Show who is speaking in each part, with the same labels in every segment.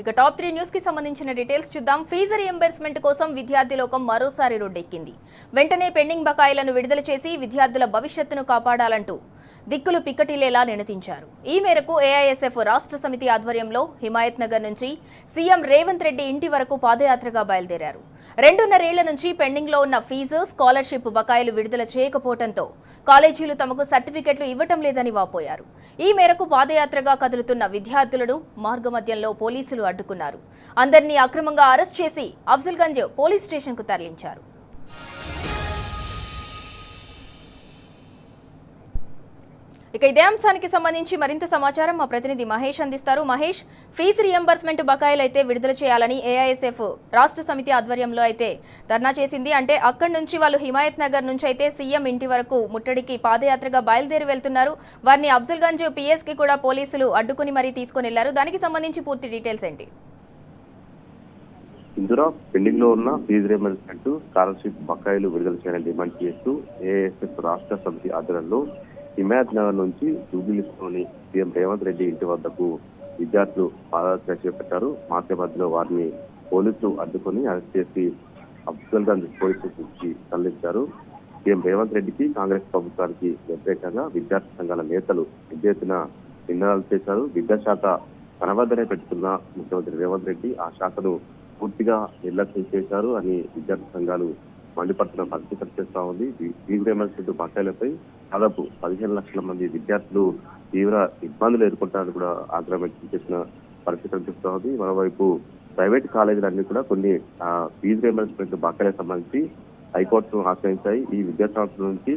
Speaker 1: ఇక top 3 news కి సంబంధించిన డీటెయిల్స్ చూద్దాం. ఫీజు రీయింబర్స్మెంట్ కోసం విద్యార్థి లోకం మరోసారి రోడ్డెక్కింది. వెంటనే పెండింగ్ బకాయిలను విడుదల చేసి విద్యార్థుల భవిష్యత్తును కాపాడాలంటూ దిక్కులు పిక్కటిల్లేలా నినదించారు. ఈ మేరకు ఏఐఎస్ఎఫ్ రాష్ట్ర సమితి ఆధ్వర్యంలో హిమాయత్ నగర్ నుంచి సీఎం రేవంత్ రెడ్డి ఇంటి వరకు పాదయాత్రగా బయలుదేరారు. 2.5 ఏళ్ల నుంచి పెండింగ్ లో ఉన్న ఫీజు, స్కాలర్షిప్ బకాయిలు విడుదల చేయకపోవడంతో కాలేజీలు తమకు సర్టిఫికెట్లు ఇవ్వటం లేదని వాపోయారు. ఈ మేరకు పాదయాత్రగా కదులుతున్న విద్యార్థులను మార్గమధ్యంలో పోలీసులు అడ్డుకున్నారు. అందరినీ అక్రమంగా అరెస్ట్ చేసి అఫ్జల్గంజ్ పోలీస్ స్టేషన్ కు తరలించారు. ఇక ఇదే అంశానికి సంబంధించి మరింత సమాచారం మా ప్రతినిధి మహేష్ అందిస్తారు. మహేష్, ఫీజు రియంబర్స్మెంట్ బకాయిలు అయితే విడుదల చేయాలని ఏఐఎస్ఎఫ్ రాష్ట్ర సమితి ఆధ్వర్యంలో అయితే ధర్నా చేసింది. అంటే అక్కడి నుంచి వాళ్ళు హిమాయత్ నగర్ నుంచి అయితే సీఎం ఇంటి వరకు ముట్టడికి పాదయాత్రగా బయలుదేరి వెళ్తున్నారు. వారిని అఫ్జల్గంజ్ పిఎస్ కి కూడా పోలీసులు అడ్డుకుని మరీ తీసుకుని వెళ్లారు. దానికి సంబంధించి పూర్తి డీటెయిల్స్ ఏంటి?
Speaker 2: ఇందులో పెండింగ్ లో ఉన్న ఫీజు రియంబర్స్మెంట్, స్కాలర్షిప్ బకాయిలు విడుదల చేయాలని డిమాండ్ చేస్తూ ఏఐఎస్ఎఫ్ రాష్ట్ర సమితి ఆధ్వర్యంలో హిమాయత్ నగర్ నుంచి జూబిలీలోని సీఎం రేవంత్ రెడ్డి ఇంటి వద్దకు విద్యార్థులు పాదయాత్ర చేపట్టారు. మార్కెట్ మధ్యలో వారిని పోలీసులు అడ్డుకొని అరెస్ట్ చేసి అఫ్జల్గంజ్ పోలీసు స్టేషన్కి తరలించారు. సీఎం రేవంత్ రెడ్డికి, కాంగ్రెస్ ప్రభుత్వానికి వ్యతిరేకంగా విద్యార్థి సంఘాల నేతలు పెద్ద ఎత్తున నినాదాలు చేశారు. విద్యాశాఖ తన వద్దనే పెట్టుకున్న ముఖ్యమంత్రి రేవంత్ రెడ్డి ఆ శాఖను పూర్తిగా నిర్లక్ష్యం చేశారు అని విద్యార్థి సంఘాలు మండిపడుతున్న పరిస్థితి కనిపిస్తా ఉంది. ఫీజు రియంబర్స్మెంట్ బకాయిలపై దాదాపు 15 లక్షల మంది విద్యార్థులు తీవ్ర ఇబ్బందులు ఎదుర్కొంటారని కూడా ఆగ్రహం వ్యక్తం చేసిన పరిస్థితి కనిపిస్తా ఉంది. మరోవైపు ప్రైవేట్ కాలేజీలన్నీ కూడా కొన్ని ఫీజు రియంబర్స్మెంట్ బకాయిలకు సంబంధించి హైకోర్టును ఆశ్రయించాయి. ఈ విద్యా సంస్థల నుంచి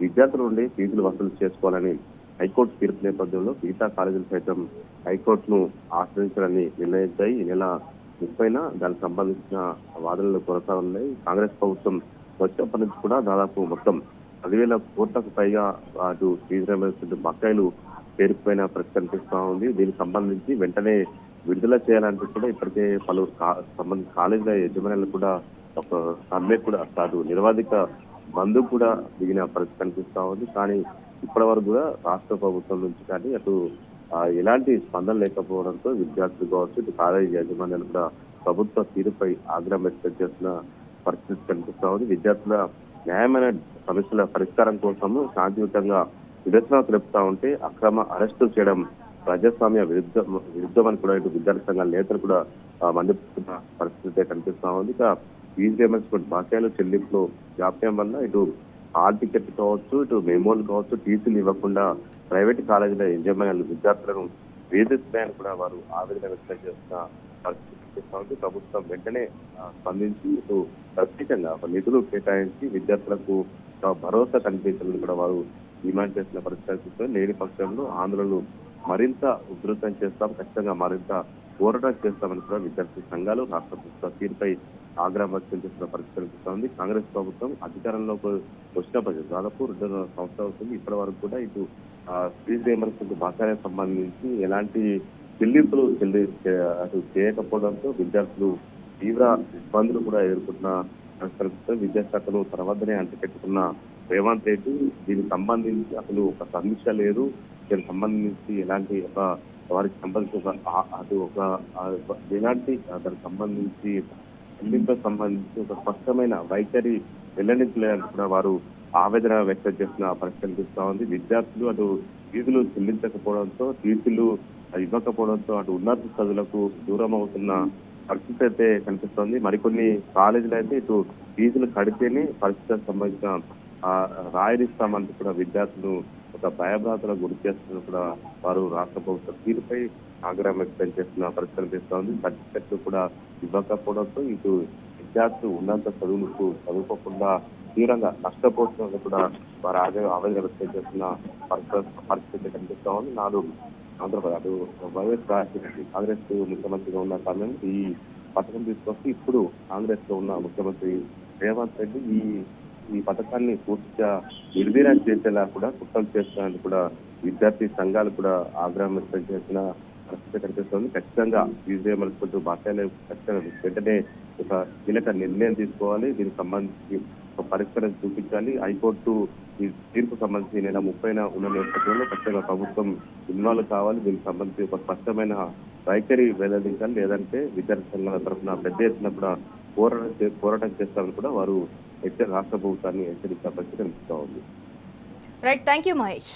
Speaker 2: విద్యార్థుల నుండి ఫీజులు వసూలు చేసుకోవాలని హైకోర్టు తీర్పు నేపథ్యంలో మిగతా కాలేజీలు సైతం హైకోర్టును ఆశ్రయించాలని నిర్ణయించాయి. ఈ నెల 30న దానికి సంబంధించిన వాదనలు కొనసాగున్నాయి. కాంగ్రెస్ ప్రభుత్వం వచ్చినప్పటి నుంచి కూడా దాదాపు మొత్తం 10,000 కోట్లకు పైగా అటు ఫీజు రియంబర్స్మెంట్ బకాయిలు పేరుకుపోయిన పరిస్థితి కనిపిస్తా ఉంది. దీనికి సంబంధించి వెంటనే విడుదల చేయాలంటూ కూడా ఇప్పటికే పలు సంబంధించిన కాలేజీల యజమానులు కూడా ఒక సమ్మె కూడా కాదు నిరవధిక బంద్ కూడా దిగిన పరిస్థితి కనిపిస్తా ఉంది. కానీ ఇప్పటి వరకు కూడా రాష్ట్ర ప్రభుత్వం నుంచి కానీ అటు ఎలాంటి స్పందన లేకపోవడంతో విద్యార్థులు కావచ్చు, ఇటు కాలేజీ యాజమాన్యాలు కూడా ప్రభుత్వ తీరుపై ఆగ్రహం వ్యక్తం చేస్తున్న పరిస్థితి కనిపిస్తా ఉంది. విద్యార్థుల న్యాయమైన సమస్యల పరిష్కారం కోసము శాంతియుతంగా నిరసన తెలుపుతా ఉంటే అక్రమ అరెస్టులు చేయడం ప్రజాస్వామ్య విరుద్ధమని కూడా ఇటు విద్యార్థి సంఘాల నేతలు కూడా మండిస్తున్న పరిస్థితి కనిపిస్తా ఉంది. ఇక ఫీజు రియంబర్స్మెంట్ బకాయిలు చెల్లింపులో జాప్యం వల్ల ఇటు హాల్ టికెట్ కావచ్చు, ఇటు మెమోలు కావచ్చు, టీసీలు ఇవ్వకుండా ప్రైవేట్ కాలేజీల యజమానులు విద్యార్థులను వేధిస్తున్నాయని కూడా వారు ఆవేదన వ్యక్తం చేస్తున్న పరిస్థితి కనిపిస్తా ఉంది. ప్రభుత్వం వెంటనే స్పందించి ఇటు ప్రత్యేకంగా నిధులు కేటాయించి విద్యార్థులకు భరోసా కల్పించాలని కూడా వారు డిమాండ్ చేసిన పరిస్థితి. లేని పక్షంలో ఆందోళనలు మరింత ఉధృతం చేస్తాం, ఖచ్చితంగా మరింత పోరాటం చేస్తామని కూడా విద్యార్థి సంఘాలు రాష్ట్ర ప్రభుత్వ తీరుపై ఆగ్రహం వ్యక్తం చేస్తున్న పరిస్థితి కనిపిస్తోంది. కాంగ్రెస్ ప్రభుత్వం అధికారంలోకి వచ్చినప్పటి దాదాపు 2.5 సంవత్సరాలు అవుతుంది. ఇప్పటి వరకు కూడా ఇటు ఫీజు రియంబర్స్మెంట్ బకాయిలకు సంబంధించి ఎలాంటి చెల్లింపులు అటు చేయకపోవడంతో విద్యార్థులు తీవ్ర ఇబ్బందులు కూడా ఎదుర్కొంటున్న పరిస్థితి. విద్యాశాఖను తన వద్దనే అంటిపెట్టుకున్న రేవంత్ రెడ్డి దీనికి సంబంధించి అసలు ఒక సమీక్ష లేదు. దీనికి సంబంధించి ఎలాంటి వారికి సంబంధించి ఎలాంటి దానికి సంబంధించి చెల్లింపులకు సంబంధించి ఒక స్పష్టమైన వైఖరి వెల్లడించలేదని కూడా వారు ఆవేదన వ్యక్తం చేస్తున్న పరిస్థితి కనిపిస్తా ఉంది. విద్యార్థులు అటు ఫీజులు చెల్లించకపోవడంతో, టీసీలు ఇవ్వకపోవడంతో అటు ఉన్నత చదువులకు దూరం అవుతున్న పరిస్థితి అయితే కనిపిస్తోంది. మరికొన్ని కాలేజీలు అయితే ఇటు ఫీజులు కడితేనే పరిస్థితులకు సంబంధించిన రాయనిస్తామంటూ కూడా విద్యార్థులు ఒక భయభ్రాంతులకు గురి చేస్తున్న కూడా వారు రాష్ట్ర ప్రభుత్వ తీరుపై ఆగ్రహం వ్యక్తం చేస్తున్న పరిస్థితి కనిపిస్తోంది. సర్టిఫికెట్లు కూడా ఇవ్వకపోవడంతో ఇటు విద్యార్థులు ఉన్నత చదువుకోకుండా తీవ్రంగా నష్టపోతున్నట్టు కూడా వారు ఆవేదన వ్యక్తం చేస్తున్న పరిస్థితి కనిపిస్తా ఉంది. ఆంధ్రప్రదేశ్ అటు వైఎస్ రాజశేఖర కాంగ్రెస్ ముఖ్యమంత్రిగా ఉన్న సమయం ఈ పథకం తీసుకొస్తే ఇప్పుడు కాంగ్రెస్ లో ఉన్న ముఖ్యమంత్రి రేవంత్ రెడ్డి ఈ పథకాన్ని పూర్తిగా నిర్వీర్యం చేసేలా కూడా కుట్రలు చేస్తున్నట్టు కూడా విద్యార్థి సంఘాలు కూడా ఆగ్రహం వ్యక్తం చేసిన పరిస్థితి కనిపిస్తోంది. ఖచ్చితంగా ఫీజు రియంబర్స్మెంట్ బకాయిలు ఖచ్చితంగా వెంటనే ఒక కీలక నిర్ణయం తీసుకోవాలి. దీనికి సంబంధించి ఒక పరిష్కారం చూపించాలి. హైకోర్టు ఈ తీర్పు సంబంధించి నెల 30న ఉన్న నేపథ్యంలో ఖచ్చితంగా ప్రభుత్వం ఇన్వాల్వ్ కావాలి. దీనికి సంబంధించి ఒక స్పష్టమైన వైఖరి వెల్లడించాలి, లేదంటే విద్యార్థి సంఘాల తరఫున పెద్ద ఎత్తున కూడా పోరాటం చేస్తామని కూడా వారు రాష్ట్ర ప్రభుత్వాన్ని హెచ్చరించిన పరిస్థితి కనిపిస్తూ ఉంది.
Speaker 1: Right, thank you Mahesh.